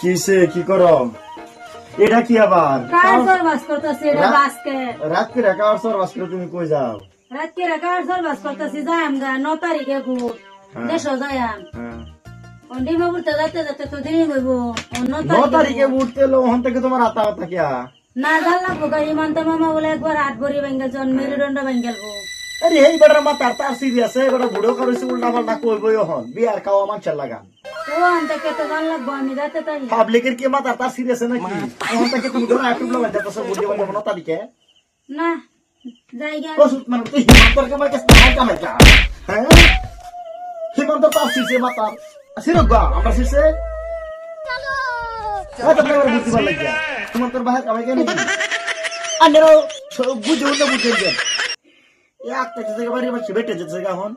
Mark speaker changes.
Speaker 1: কিসে কি করো? এটা কি আবার
Speaker 2: কার সরবাস করতেছি এটা বাসকে
Speaker 1: রাত্রি রেখা আর সর বাস করে তুমি কই যাও?
Speaker 2: রাতকে কার সরবাস করতেছি যাই আমরা 9 তারিখে ভোট দেশ যাইম ডিমা বুঝতে যাতে যাতে তো দিনই হইব
Speaker 1: 9 তারিখে উঠতে লো ওখান থেকে তোমার আতা আতা কিয়া?
Speaker 2: না জাল লাগবো গা হিমন্ত মামা বলে একবার 8 ভরি ভেঙ্গেল জন মেরুদণ্ড ভেঙ্গেলবো
Speaker 1: আরে এই বেটার মা তার সিরিয়াস আছে বেটা বুড়ো করেছে উল্টা পাল্টা কইবই এখন বিয়ার খাওয়া মানুষের লাগান
Speaker 2: ও আনতে তো জাল লাগবো আমি যাতে তাই
Speaker 1: পাবলিকের কি মা তার সিরিয়াস নাকি? ওখান থেকে তুমি ধরো একটু লাগা যাচ্ছে বুড়ি বলে 9 তারিখে
Speaker 2: না জায়গা
Speaker 1: ও সুত মানে তুই হিমন্তর কে মারকে স্টাইল কামাই যা হ্যাঁ হিমন্ত তার সিসে মাতা সিরো গা আমরা সিসে চলো তো বড় বুদ্ধি ভালো লাগিয়া তোমার তোর বাহার কামাই কেন নাকি আনেরো বুঝে উল্টা বুঝে দেন একটা জায়গা বাড়ি আমার বেটে যেতে জায়গা এখন